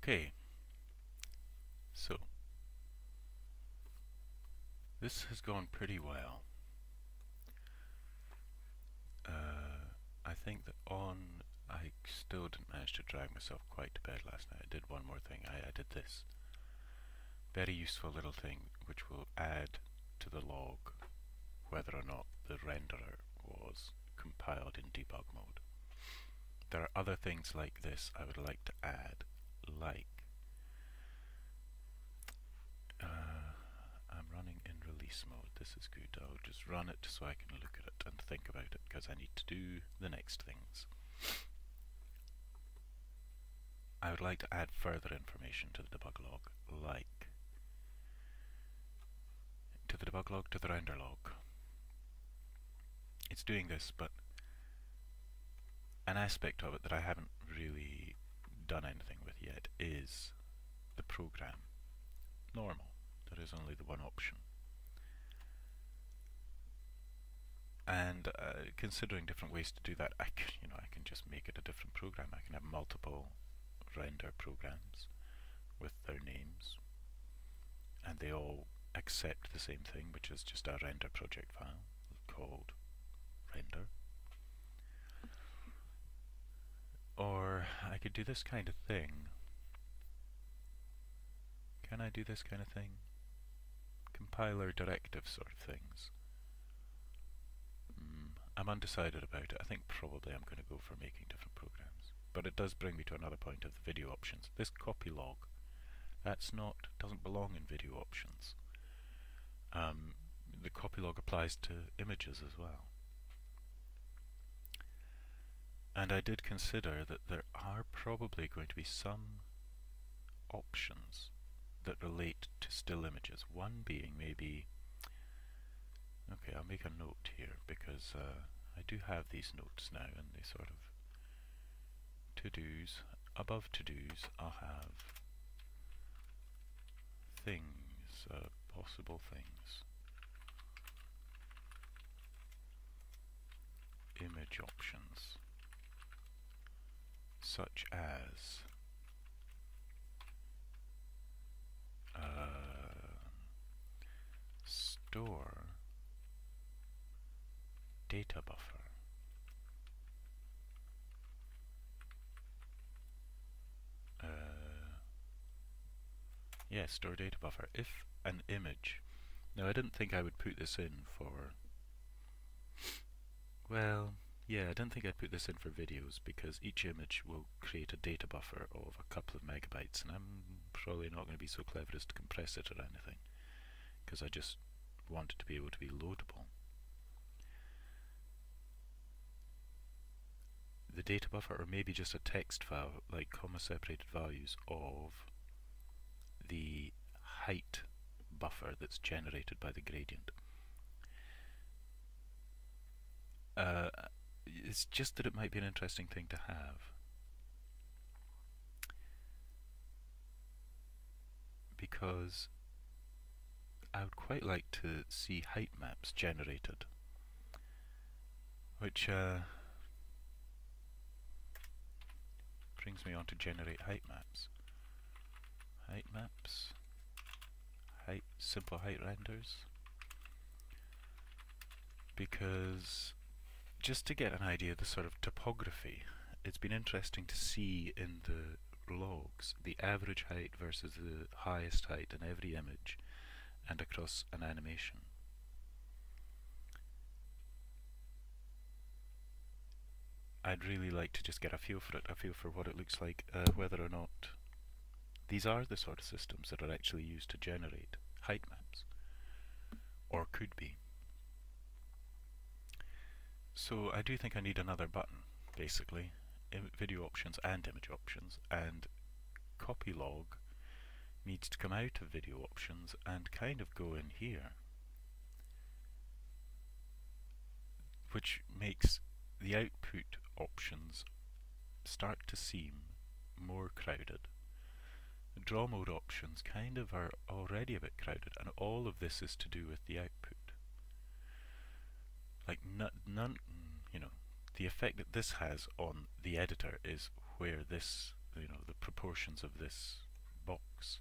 Okay, so this has gone pretty well. I think that I still didn't manage to drag myself quite to bed last night. I did one more thing. I did this very useful little thing which will add to the log whether or not the renderer was compiled in debug mode. There are other things like this I would like to add, like I'm running in release mode. This is good. I'll just run it so I can look at it and think about it because I need to do the next things. I would like to add further information to the debug log, like to the debug log, to the render log. It's doing this, but an aspect of it that I haven't really done anything with yet is the program. Normal. There is only the one option. And considering different ways to do that, I can just make it a different program. I can have multiple render programs with their names, and they all accept the same thing, which is just a render project file called render. Or I could do this kind of thing. Can I do this kind of thing? Compiler directive sort of things. I'm undecided about it. I think probably I'm going to go for making different programs. But it does bring me to another point of the video options. This copy log, doesn't belong in video options. The copy log applies to images as well. And I did consider that there are probably going to be some options that relate to still images. One being maybe, okay, I'll make a note here because I do have these notes now and they sort of to-dos. Above to-dos I'll have things, possible things. Image options, such as store data buffer. Yeah, store data buffer. If an image, now I didn't think I would put this in for, well, yeah, I didn't think I'd put this in for videos because each image will create a data buffer of a couple of megabytes, and I'm probably not going to be so clever as to compress it or anything because I just want it to be able to be loadable. The data buffer, or maybe just a text file like comma separated values of the height buffer that's generated by the gradient. It's just that it might be an interesting thing to have, because I would quite like to see height maps generated, which brings me on to generate height maps. Height maps, simple height renders, because just to get an idea of the sort of topography, it's been interesting to see in the logs the average height versus the highest height in every image and across an animation. I'd really like to just get a feel for it, a feel for what it looks like, whether or not these are the sort of systems that are actually used to generate height maps, or could be. So I do think I need another button, basically, video options and image options, and copy log needs to come out of video options and kind of go in here, which makes the output options start to seem more crowded. The draw mode options kind of are already a bit crowded, and all of this is to do with the output. Like none, the effect that this has on the editor is where this the proportions of this box,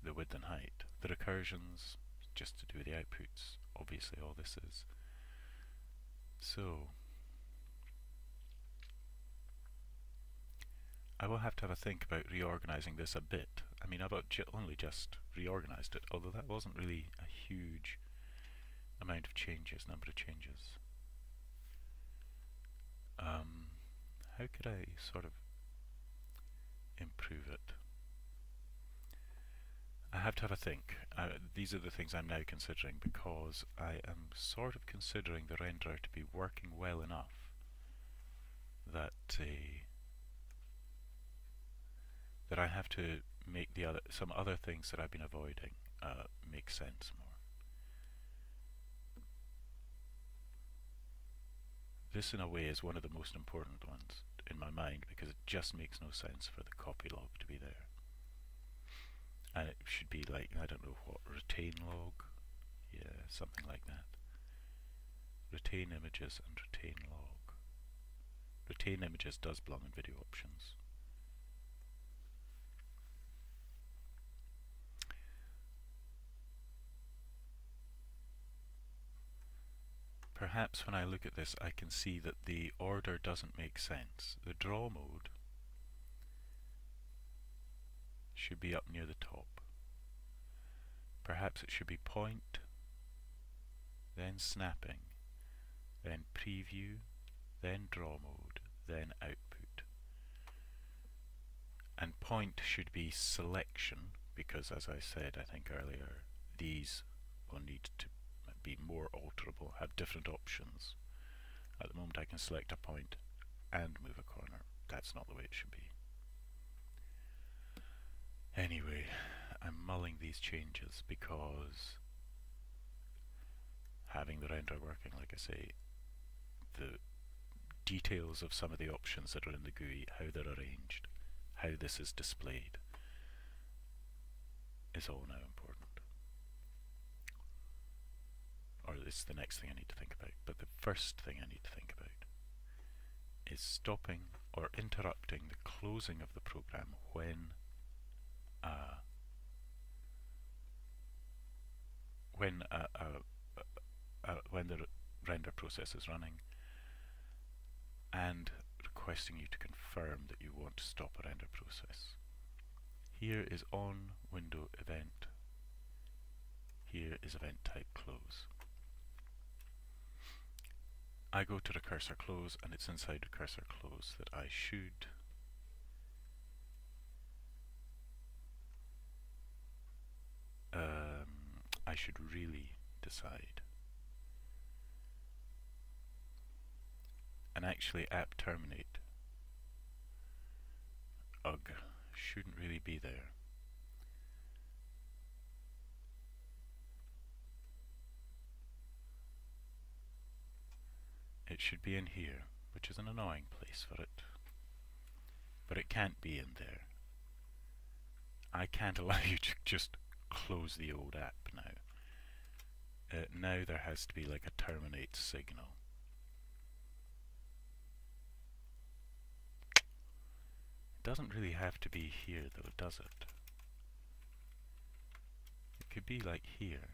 the width and height. The recursions, just to do with the outputs, obviously all this is. So, I will have to have a think about reorganizing this a bit. I mean, I've only just reorganized it, although that wasn't really a huge amount of changes, number of changes. How could I sort of improve it? I have to have a think. These are the things I'm now considering, because I am sort of considering the renderer to be working well enough that that I have to make some other things that I've been avoiding make sense more. This, in a way, is one of the most important ones in my mind, because it just makes no sense for the copy log to be there. And it should be like, I don't know what, retain log? Yeah, something like that. Retain images and retain log. Retain images does belong in video options. Perhaps when I look at this I can see that the order doesn't make sense. The draw mode should be up near the top. Perhaps it should be point, then snapping, then preview, then draw mode, then output. And point should be selection, because as I said, I think earlier, these will need to be more alterable, have different options. At the moment I can select a point and move a corner. That's not the way it should be. Anyway, I'm mulling these changes because having the renderer working, like I say, the details of some of the options that are in the GUI, how they're arranged, how this is displayed, is all now important. Or it's the next thing I need to think about. But the first thing I need to think about is stopping or interrupting the closing of the program when the render process is running, and requesting you to confirm that you want to stop a render process. Here is on window event. Here is event type close. I go to recursor close, and it's inside recursor close that I should really decide. And actually app terminate, ugh, shouldn't really be there. It should be in here, which is an annoying place for it. But it can't be in there. I can't allow you to just close the old app now. Now there has to be like a terminate signal. It doesn't really have to be here though, does it? It could be like here.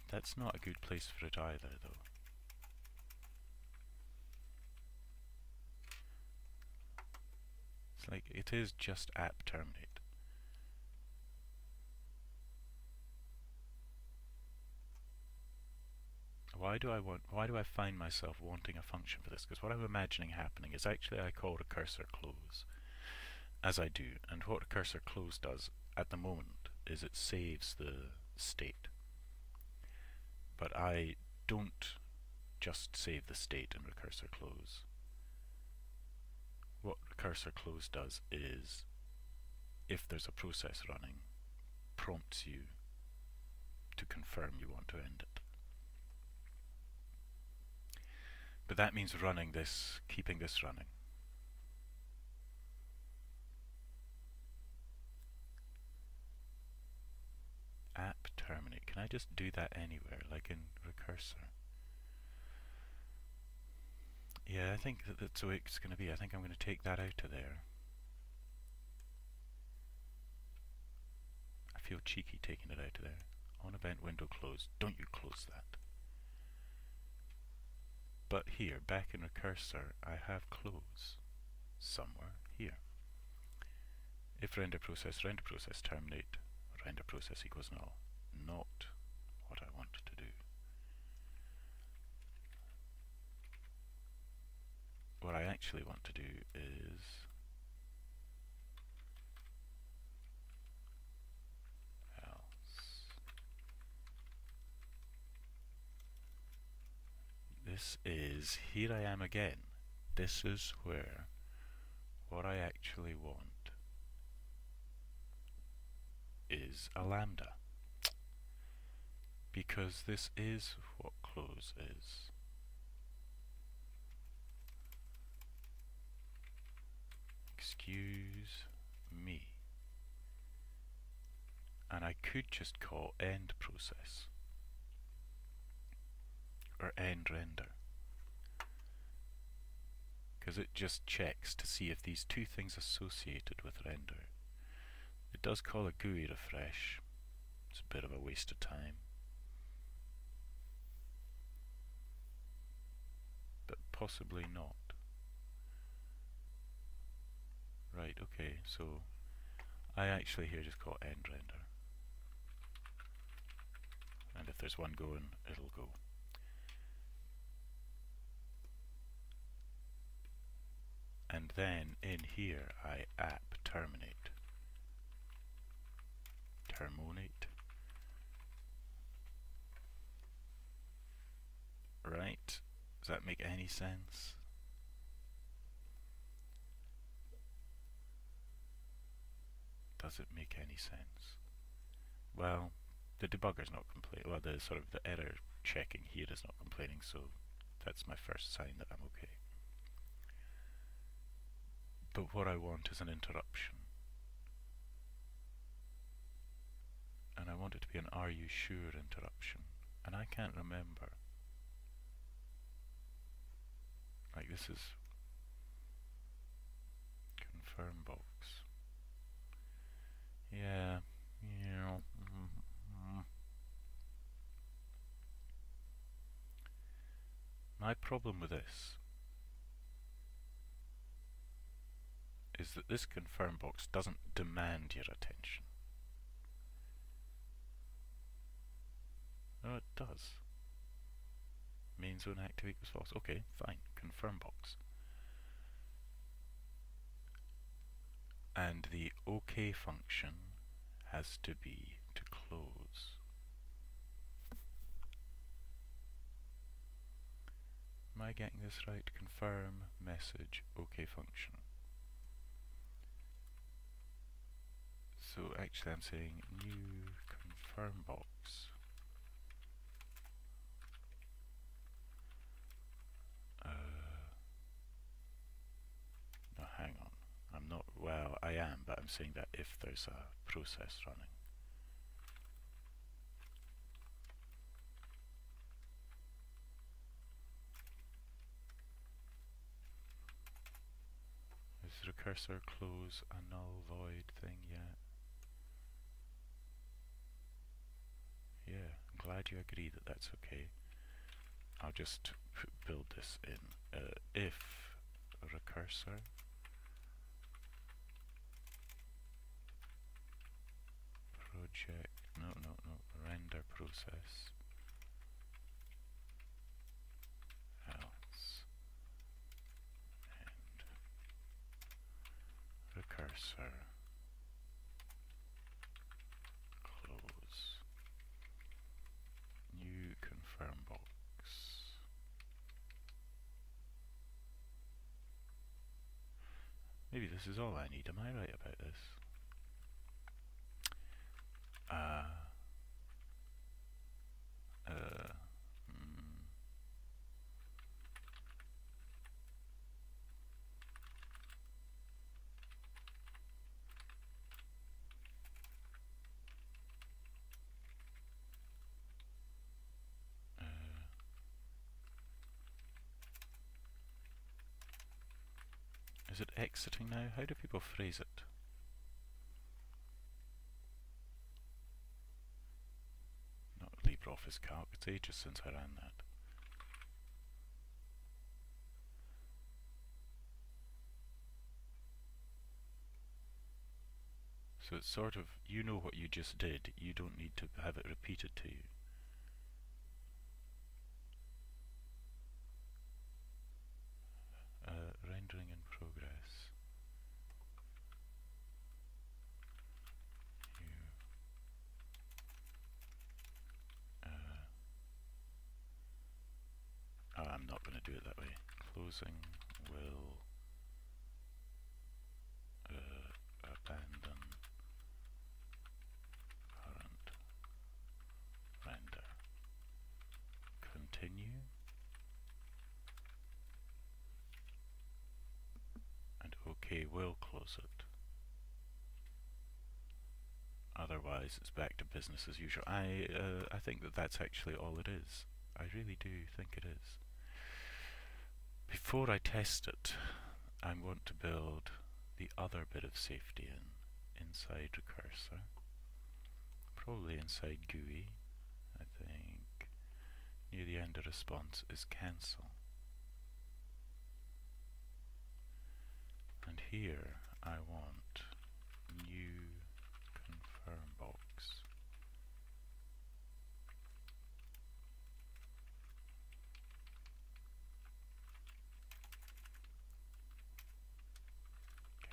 That's not a good place for it either though. It's like, it is just app terminate. Why do I find myself wanting a function for this? Because what I'm imagining happening is actually I call recursor close, as I do, and what recursor close does at the moment is it saves the state. But I don't just save the state in recursor close. What recursor close does is, if there's a process running, prompts you to confirm you want to end it. But that means running this, keeping this running. App terminate. Can I just do that anywhere, like in recursor? Yeah, I think that's the way it's going to be. I think I'm going to take that out of there. I feel cheeky taking it out of there. On event window closed. Don't you close that. But here, back in recursor, I have close somewhere here. If render process terminate, render process equals null. Not what I want to do. What I actually want to do is else. This is, here I am again. This is where what I actually want is a lambda. Because this is what close is. Excuse me. And I could just call end process or end render, because it just checks to see if these two things associated with render. It does call a GUI refresh. It's a bit of a waste of time, but possibly not. Right, okay, so I actually here just call end render, and if there's one going, it'll go. And then in here I app terminate. Right? Does that make any sense? Does it make any sense? Well, the debugger's not complaining. Well, the sort of the error checking here is not complaining, so that's my first sign that I'm okay. But what I want is an interruption. And I want it to be an "are you sure" interruption. And I can't remember. Like, this is confirm box. Yeah, yeah. My problem with this is that this confirm box doesn't demand your attention. No, it does. Main zone active equals false. Okay, fine. Confirm box. And the OK function has to be to close. Am I getting this right? Confirm message OK function. So actually I'm saying new confirm box. No, hang on. I'm not, well, I am, but I'm saying that if there's a process running. Is recursor close a null void thing yet? Yeah, I'm glad you agree that that's okay. I'll just build this in. If recursor project, no, render process else and recursor close new confirm box. Maybe this is all I need. Am I right about this? Is it exiting now? How do people phrase it? Not LibreOffice Calc, it's ages since I ran that. So it's sort of, you know what you just did, you don't need to have it repeated to you. Rendering in progress. I'm not going to do it that way. Closing will abandon current render. Continue. And OK will close it. Otherwise it's back to business as usual. I think that that's actually all it is. I really do think it is. Before I test it, I want to build the other bit of safety inside Recursor. Probably inside GUI, I think. Near the end of response is cancel. And here I want new confirm box.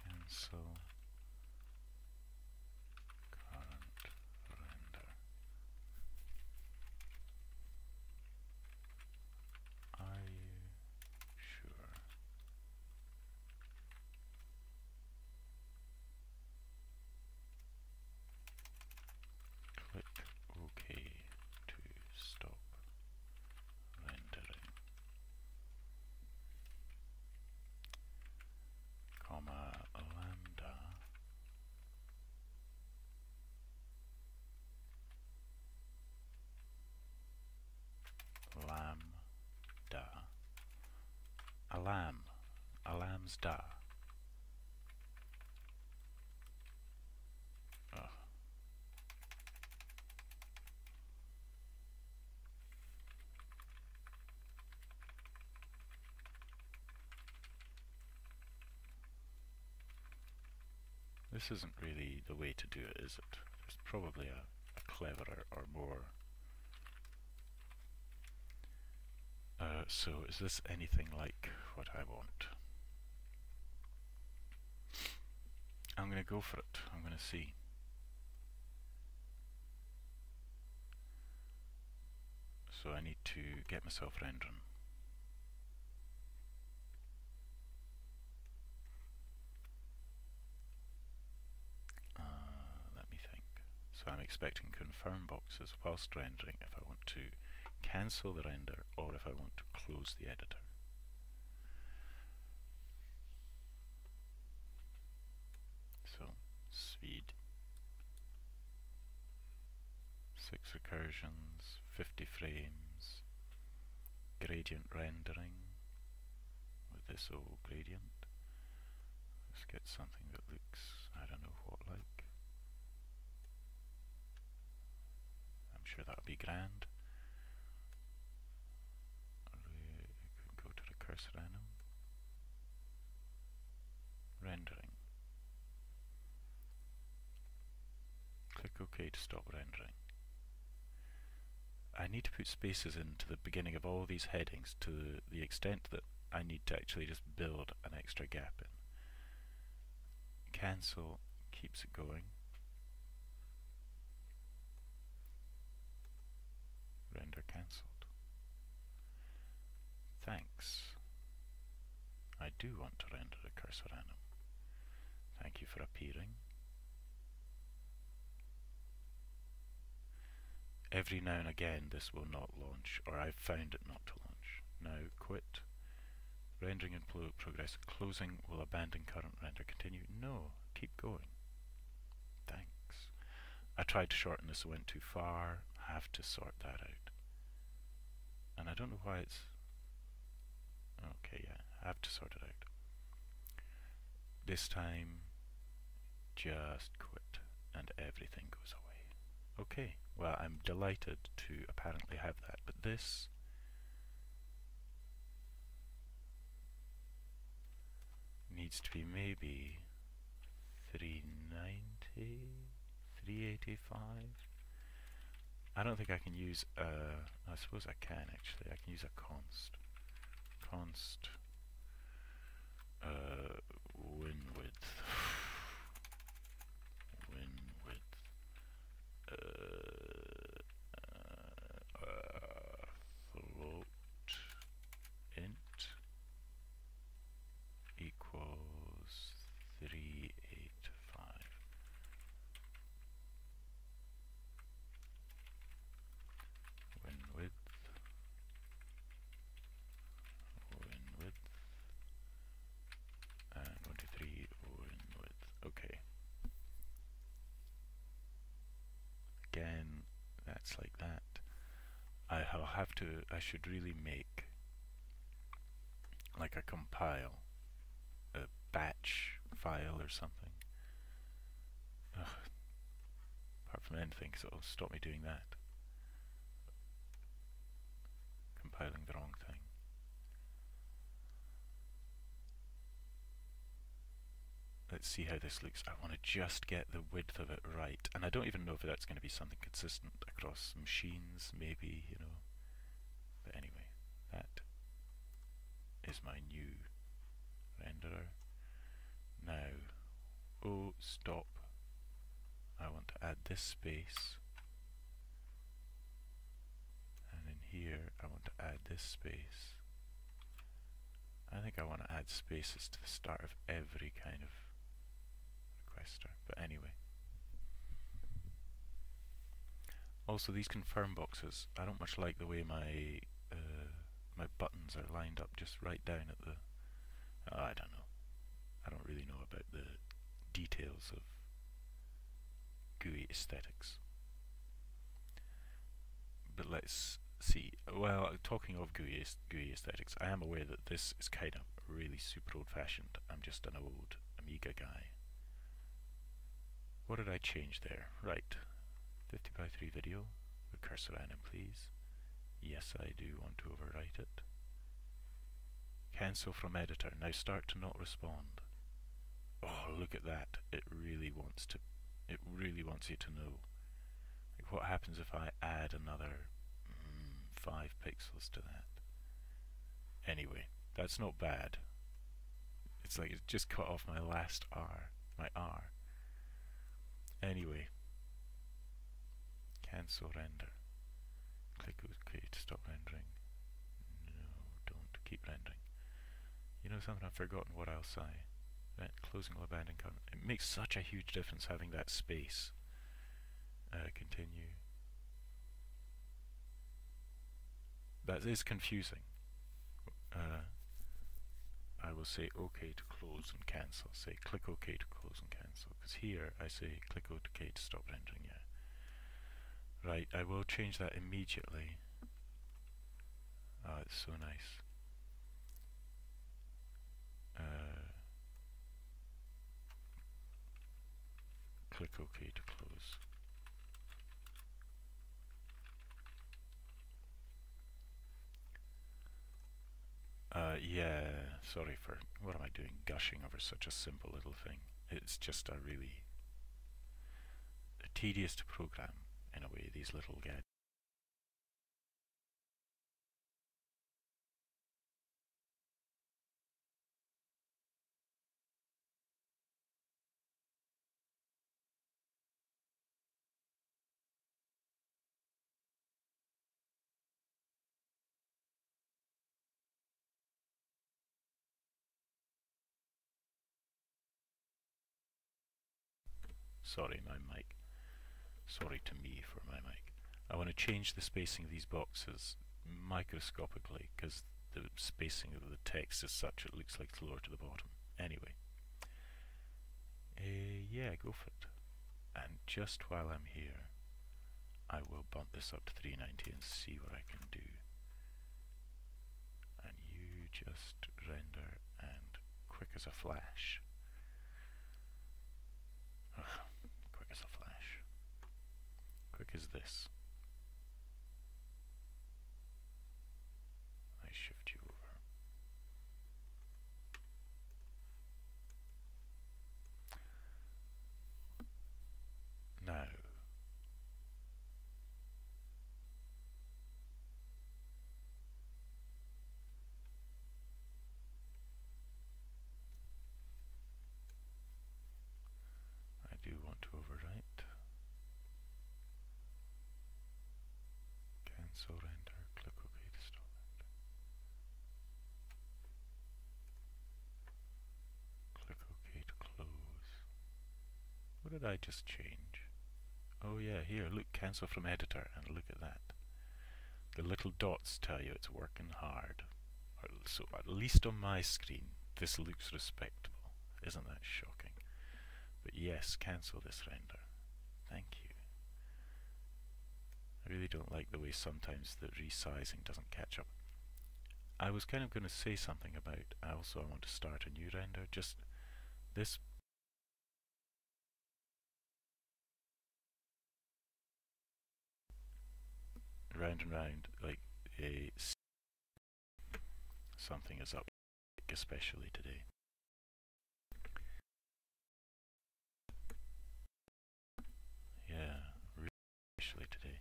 Cancel current render. Are you sure? Click OK to stop rendering. Comma lambda lambda a lamb's da. This isn't really the way to do it, is it? There's probably a cleverer or more. So is this anything like what I want? I'm going to go for it. I'm going to see. So I need to get myself rendering. Let me think. So I'm expecting confirm boxes whilst rendering if I want to cancel the render or if I want to close the editor. So speed, 6 recursions, 50 frames, gradient rendering with this old gradient. Let's get something that looks, I don't know what like. I'm sure that'll be grand. We could go to Recursor Anim. Rendering. Click OK to stop rendering. I need to put spaces into the beginning of all these headings to the extent that I need to actually just build an extra gap in. Cancel keeps it going. Render cancelled. Thanks. I do want to render a cursor anim. Thank you for appearing. Every now and again this will not launch, or I've found it not to launch. Now quit. Rendering in progress. Closing will abandon current render. Continue. No, keep going. Thanks. I tried to shorten this, went too far. I have to sort that out. And I don't know why it's... Okay, yeah, I have to sort it out. This time, just quit and everything goes away. Okay, well, I'm delighted to apparently have that, but this needs to be maybe 390, 385. I don't think I can use I suppose I can actually. I can use a const win width win width float int equals 385. Win width and 123 win width. Okay. Again, that's like that. I should really make like a compile, a batch file or something. Ugh. Apart from anything, so it'll stop me doing that. Compiling the wrong thing. Let's see how this looks. I want to just get the width of it right, and I don't even know if that's going to be something consistent across machines, maybe, you know. But anyway, that is my new renderer. Now, oh, stop. I want to add this space, and in here I want to add this space. I think I want to add spaces to the start of every kind of requester, but anyway. Also, these confirm boxes, I don't much like the way my my buttons are lined up just right down at the... I don't know. I don't really know about the details of GUI aesthetics. But let's see. Well, talking of GUI aesthetics, I am aware that this is kind of really super old-fashioned. I'm just an old Amiga guy. What did I change there? Right. 50x3 video. With cursor anim, please. Yes, I do want to overwrite it. Cancel from editor. Now start to not respond. Oh, look at that. It really wants you to know. Like, what happens if I add another 5 pixels to that? Anyway, that's not bad. It's like it's just cut off my last R. My R. Anyway. Cancel render. Click OK to stop rendering. No, don't. Keep rendering. You know something, I've forgotten what else I... closing or abandon comment. It makes such a huge difference having that space. Continue. That is confusing. I will say OK to close and cancel. Say click OK to close and cancel. Because here I say click OK to stop rendering. Yeah. Right, I will change that immediately. Oh, it's so nice. Click OK to close. Yeah, sorry for, what am I doing, gushing over such a simple little thing. It's just a really tedious to program, in a way, these little gadgets. Sorry, my mic. Sorry to me for my mic. I want to change the spacing of these boxes microscopically, because the spacing of the text is such it looks like it's lower to the bottom. Anyway. Yeah, go for it. And just while I'm here, I will bump this up to 390 and see what I can do. And you just render and quick as a flash. Cancel render. Click OK to stop it. Click OK to close. What did I just change? Oh yeah, here, look, cancel from editor, and look at that. The little dots tell you it's working hard. So at least on my screen, this looks respectable. Isn't that shocking? But yes, cancel this render. Thank you. I really don't like the way sometimes the resizing doesn't catch up. I was kind of going to say something about, I want to start a new render, just this round and round, like something is up, especially today. Yeah, especially today.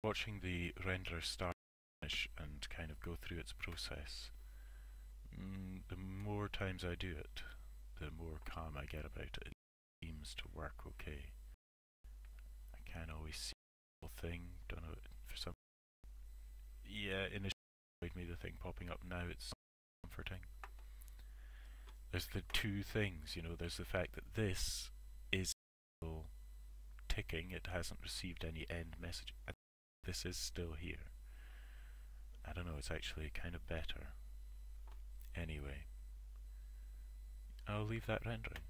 Watching the renderer start and kind of go through its process, the more times I do it, the more calm I get about it. It seems to work okay. I can't always see the whole thing, don't know, for some... Yeah, initially it made the thing popping up, now it's comforting. There's the two things, you know, there's the fact that this is still ticking, it hasn't received any end message. This is still here. I don't know, it's actually kind of better. Anyway, I'll leave that rendering.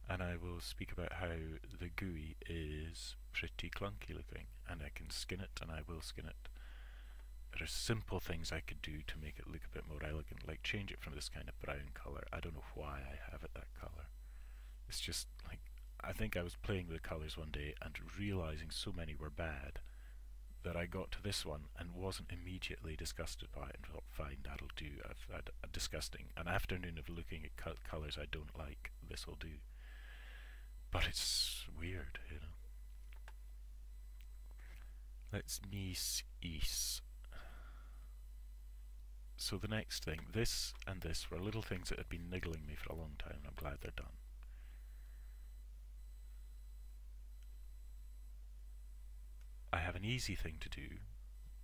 And I will speak about how the GUI is pretty clunky looking, and I can skin it, and I will skin it. There are simple things I could do to make it look a bit more elegant, like change it from this kind of brown colour. I don't know why I have it that colour. It's just like, I think I was playing with the colours one day and realising so many were bad that I got to this one and wasn't immediately disgusted by it and thought, fine, that'll do. I've had a disgusting, an afternoon of looking at colours I don't like, this'll do. But it's weird, you know. Let's ease. So the next thing, this and this were little things that had been niggling me for a long time, and I'm glad they're done. I have an easy thing to do,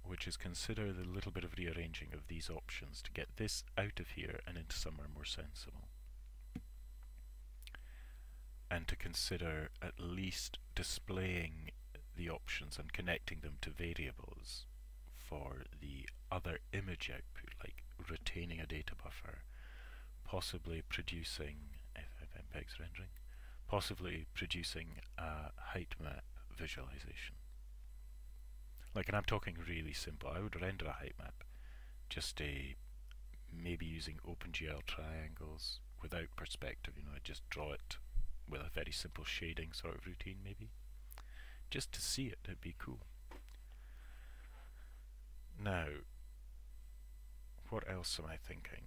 which is consider the little bit of rearranging of these options to get this out of here and into somewhere more sensible. And to consider at least displaying the options and connecting them to variables for the other image output, like retaining a data buffer, possibly producing FFmpeg's rendering, possibly producing a height map visualization. Like, and I'm talking really simple. I would render a height map, just maybe using OpenGL triangles without perspective. You know, I'd just draw it with a very simple shading sort of routine, maybe, just to see it. It'd be cool. Now, what else am I thinking?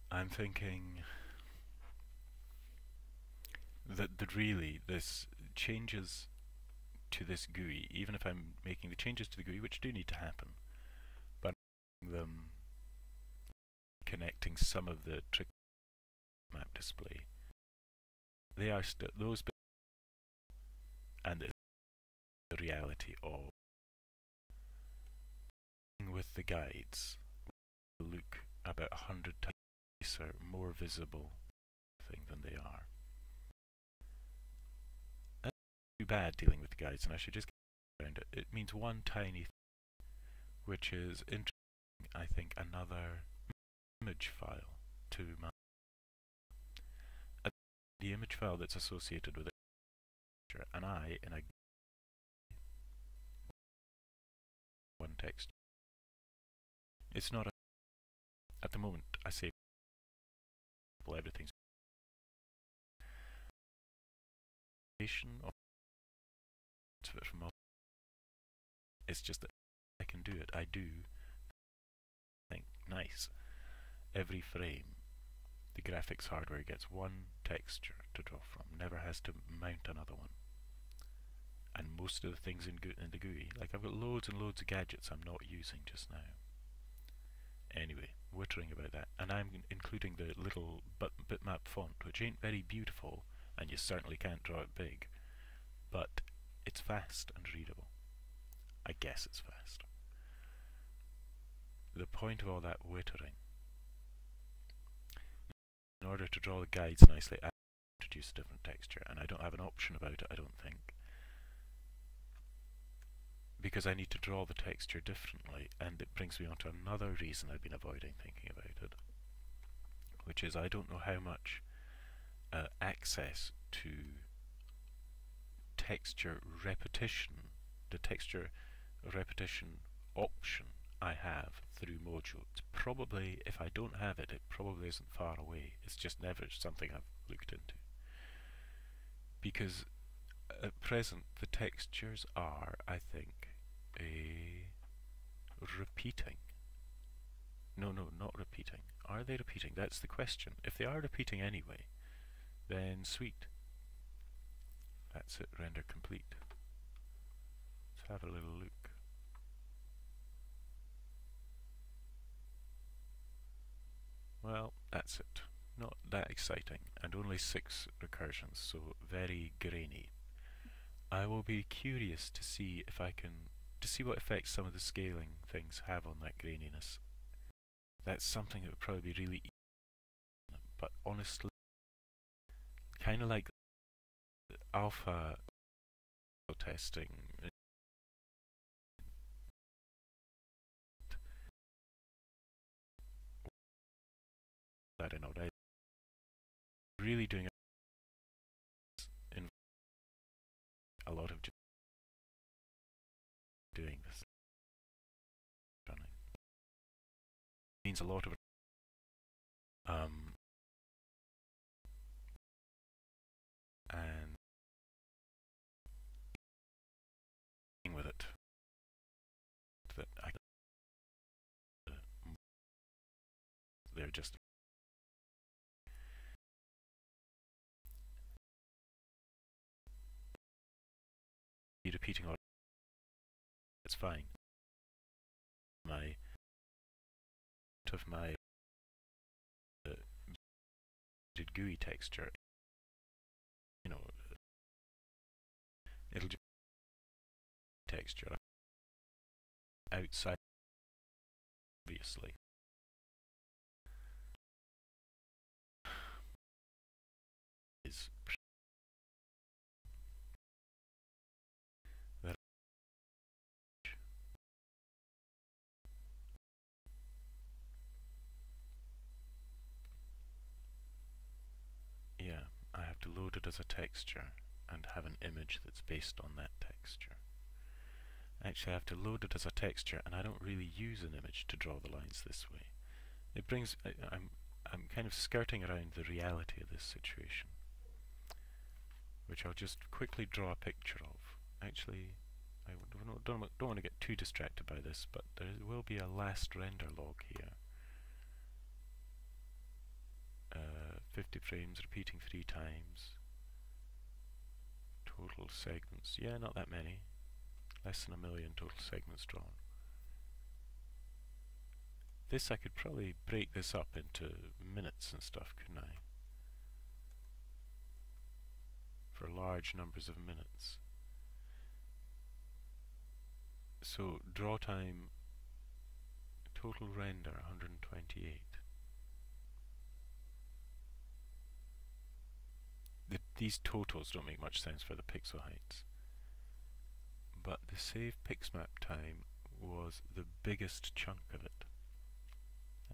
I'm thinking that really this changes to this GUI, even if I'm making the changes to the GUI, which do need to happen, but them connecting some of the trick map display, they are still those bits, and the reality of with the guides look about 100 times nicer, more visible thing than they are. That's too bad dealing with the guides, and I should just get around it. It means one tiny thing, which is interesting. I think another image file to my the image file that's associated with it, and I in a one text. It's not at the moment. I say everything's of from. It's just that I can do it. I do think nice. Every frame, the graphics hardware gets one texture to draw from. Never has to mount another one. And most of the things in the GUI, like I've got loads and loads of gadgets I'm not using just now. Anyway, wittering about that, and I'm including the little bitmap font, which ain't very beautiful, and you certainly can't draw it big, but it's fast and readable. I guess it's fast. The point of all that wittering, in order to draw the guides nicely, I introduce a different texture, and I don't have an option about it, I don't think, because I need to draw the texture differently, and it brings me on to another reason I've been avoiding thinking about it, which is I don't know how much access to texture repetition, the texture repetition option I have through Mojo. It's probably, if I don't have it, it probably isn't far away. It's just never something I've looked into. Because at present the textures are, I think, repeating. No, not repeating. Are they repeating? That's the question. If they are repeating anyway, then sweet. That's it, render complete. Let's have a little look. Well, that's it. Not that exciting, and only 6 recursions, so very grainy. I will be curious to see if I can, to see what effects some of the scaling things have on that graininess. That's something that would probably be really easy, but honestly, kind of like alpha testing. I don't know, really doing in a lot of doing this running means a lot of and with it that they're just repeating all. It's fine. My GUI texture, you know, it'll just texture outside, obviously. Is that yeah, I have to load it as a texture and have an image that's based on that texture. Actually, I have to load it as a texture, and I don't really use an image to draw the lines this way. It brings, I'm kind of skirting around the reality of this situation, which I'll just quickly draw a picture of. Actually, I don't want to get too distracted by this, but there will be a last render log here. 50 frames repeating 3 times. Total segments, yeah, not that many. Less than 1 million total segments drawn. This, I could probably break this up into minutes and stuff, couldn't I? For large numbers of minutes. So, draw time, total render 128. These totals don't make much sense for the pixel heights. But the save pixmap time was the biggest chunk of it.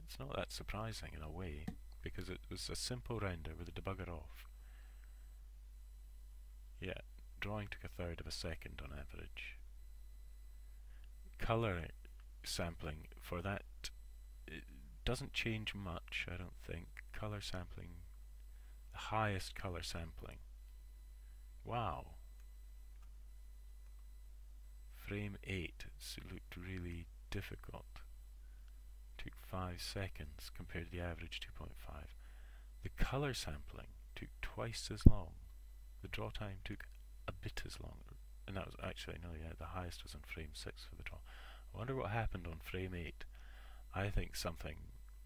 It's not that surprising in a way, because it was a simple render with a debugger off. Yeah, drawing took 1/3 of a second on average. Color sampling for that, it doesn't change much, I don't think. Color sampling, the highest color sampling. Wow. Frame 8, it looked really difficult. Took 5 seconds compared to the average 2.5. The color sampling took twice as long. The draw time took a bit as long. And that was actually, no, yeah, the highest was on frame 6 for the draw. I wonder what happened on frame 8. I think something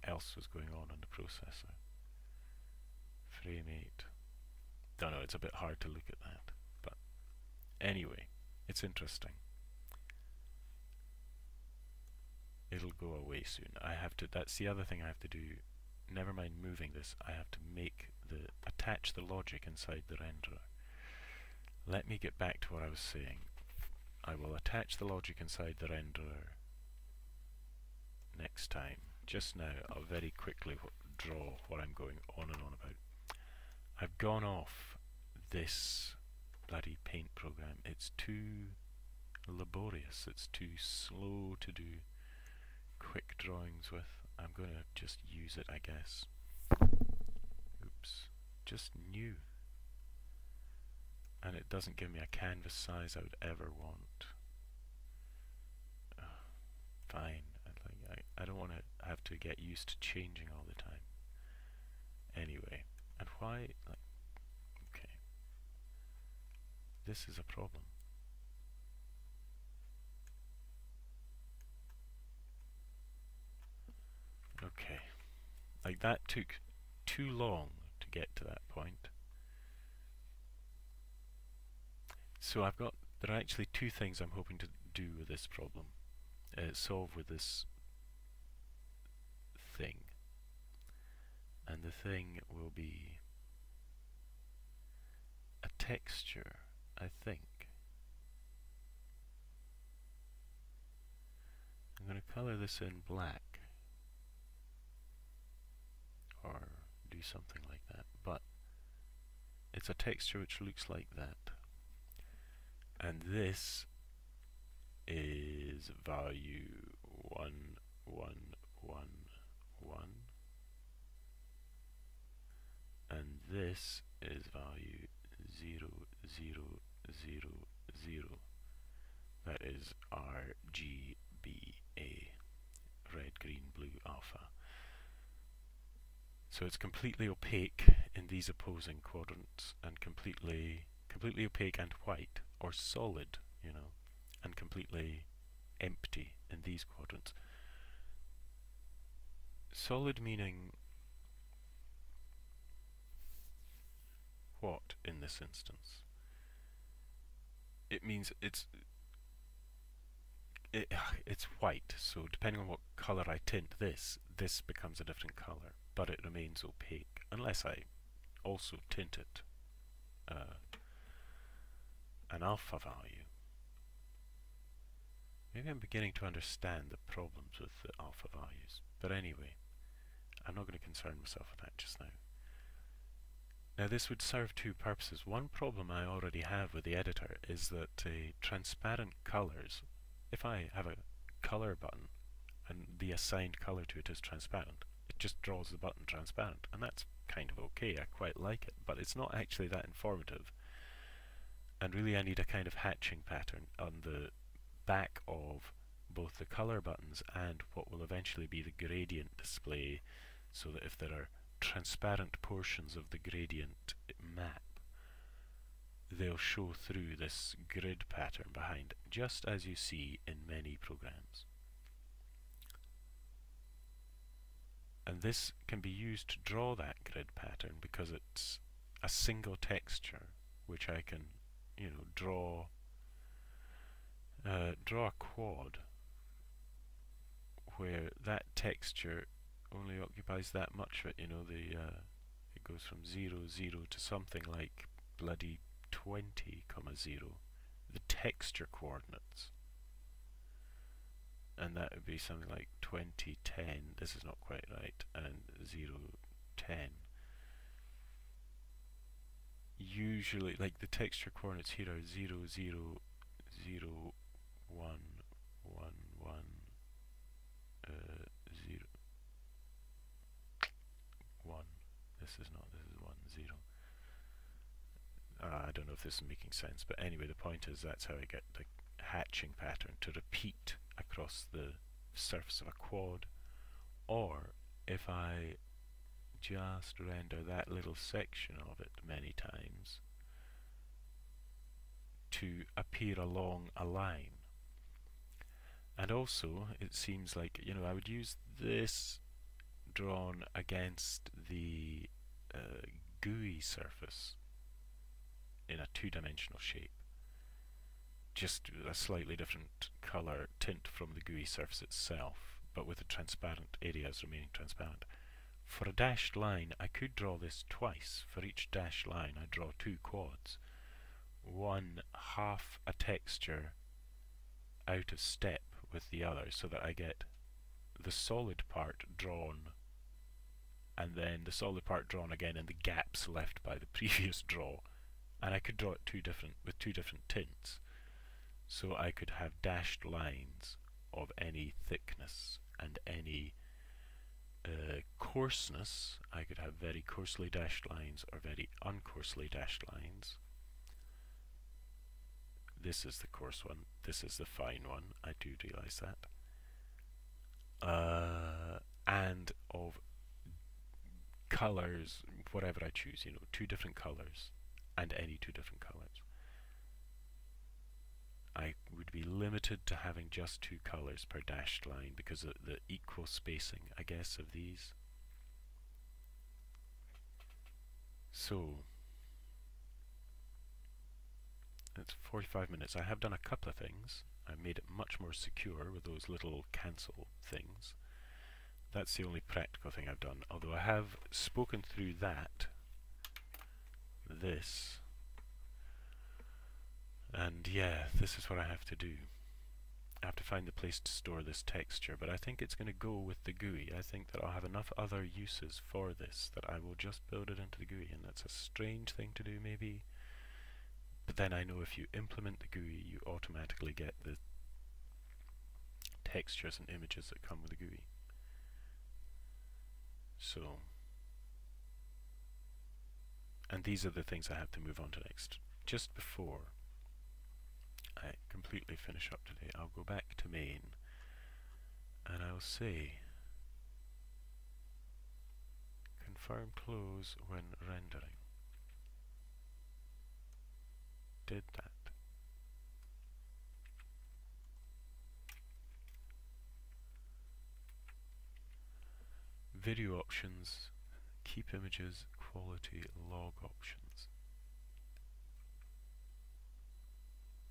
else was going on in the processor. Frame 8. Don't know, it's a bit hard to look at that. But anyway, it's interesting. It'll go away soon. That's the other thing I have to do. Never mind moving this, I have to attach the logic inside the renderer. Let me get back to what I was saying. I will attach the logic inside the renderer next time. Just now, I'll very quickly draw what I'm going on and on about. I've gone off this bloody paint program. It's too laborious. It's too slow to do quick drawings with. I'm going to just use it, I guess. Oops. Just new. And it doesn't give me a canvas size I would ever want. Fine. I don't want to have to get used to changing all the time. Anyway, and why? Okay. This is a problem. Okay. That took too long to get to that point. So there are actually two things I'm hoping to do with this problem. Solve with this thing. And the thing will be a texture, I think. I'm going to color this in black. Or do something like that. But it's a texture which looks like that. And this is value 1, 1, 1, 1. And this is value 0, 0, 0, 0. That is RGBA, red, green, blue, alpha. So it's completely opaque in these opposing quadrants, and completely opaque and white, or solid, you know, and completely empty in these quadrants. Solid meaning what in this instance? It means it's white, so depending on what color I tint this becomes a different color, but it remains opaque, unless I also tint it an alpha value. Maybe I'm beginning to understand the problems with the alpha values, but anyway, I'm not going to concern myself with that just now. Now this would serve two purposes. One problem I already have with the editor is that transparent colors, if I have a color button and the assigned color to it is transparent, it just draws the button transparent, and that's kind of okay, I quite like it, but it's not actually that informative. And really I need a kind of hatching pattern on the back of both the color buttons and what will eventually be the gradient display, so that if there are transparent portions of the gradient map, they'll show through this grid pattern behind, just as you see in many programs. And this can be used to draw that grid pattern because it's a single texture which I can, you know, draw a quad where that texture only occupies that much of it, you know, it goes from 0, 0 to something like bloody 20, 0, the texture coordinates. And that would be something like 20, 10, this is not quite right, and 0, 10. Usually, like the texture coordinates here are 0, 0, 0, 1, 1, 1, 0, 1. This is 1, 0. I don't know if this is making sense, but anyway, the point is that's how I get the hatching pattern to repeat across the surface of a quad, or if I just render that little section of it many times to appear along a line. And also, it seems like, you know, I would use this drawn against the GUI surface in a two-dimensional shape. Just a slightly different colour tint from the GUI surface itself, but with the transparent areas remaining transparent. For a dashed line, I could draw this twice. For each dashed line, I draw two quads. One half a texture out of step with the other, so that I get the solid part drawn and then the solid part drawn again in the gaps left by the previous draw. And I could draw it with two different tints. So I could have dashed lines of any thickness and any coarseness. I could have very coarsely dashed lines or very uncoarsely dashed lines. This is the coarse one, this is the fine one, I do realise that. And of colours, whatever I choose, you know, two different colours and any two different colours. I would be limited to having just two colours per dashed line because of the equal spacing, I guess, of these. So, it's 45 minutes. I have done a couple of things. I made it much more secure with those little cancel things. That's the only practical thing I've done, although I have spoken through this, and yeah, this is what I have to do. I have to find the place to store this texture, but I think it's going to go with the GUI. I think that I'll have enough other uses for this that I will just build it into the GUI, and that's a strange thing to do maybe, but then I know if you implement the GUI you automatically get the textures and images that come with the GUI. So, and these are the things I have to move on to next. Just before I completely finish up today, I'll go back to main and I'll say confirm close when rendering. Did that. Video options, keep images, quality, log options.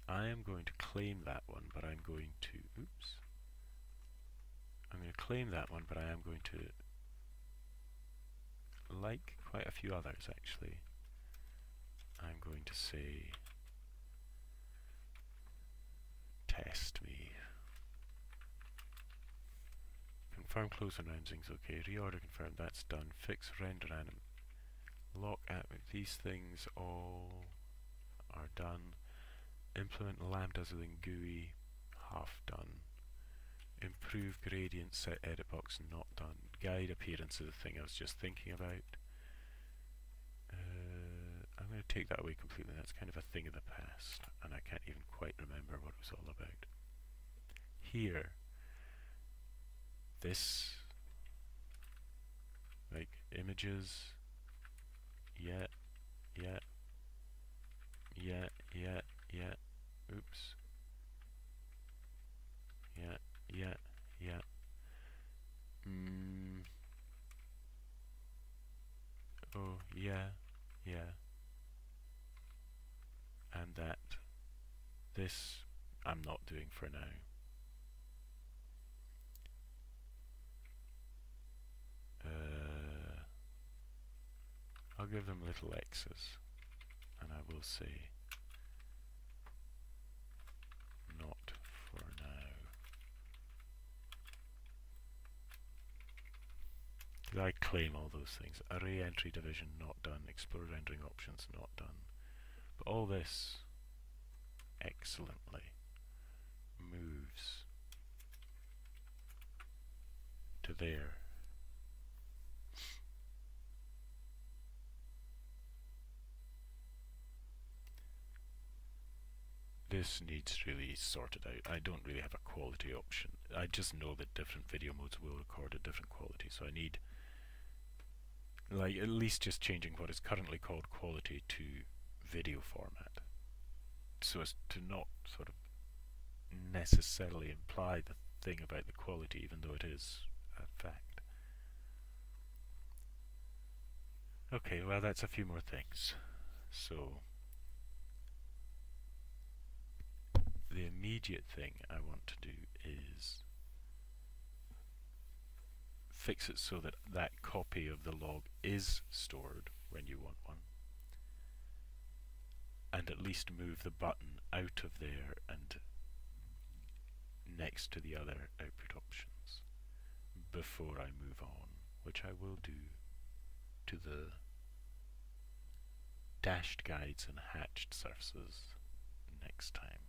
I am going to claim that one, but I'm going to, I'm going to claim that one, but I am going to, like quite a few others actually, I'm going to say test me. Confirm close and rendering's okay, reorder confirm, that's done, fix render anim, lock at these things all are done, implement lambdas within GUI, half done, improve gradient, set edit box, not done, guide appearance is the thing I was just thinking about. I'm going to take that away completely, that's kind of a thing of the past and I can't even quite remember what it was all about. Here, this, like images, yeah, oops, yeah, oh, yeah, and that, this I'm not doing for now. I'll give them little x's and I will say not for now. Did I claim all those things? Array entry division not done, explore rendering options not done. But all this excellently moves to there. This needs really sorted out. I don't really have a quality option. I just know that different video modes will record at different quality, so I need, like, at least just changing what is currently called quality to video format, so as to not sort of necessarily imply the thing about the quality, even though it is a fact. Okay, well, that's a few more things. So the immediate thing I want to do is fix it so that that copy of the log is stored when you want one, and at least move the button out of there and next to the other output options before I move on, which I will do to the dashed guides and hatched surfaces next time.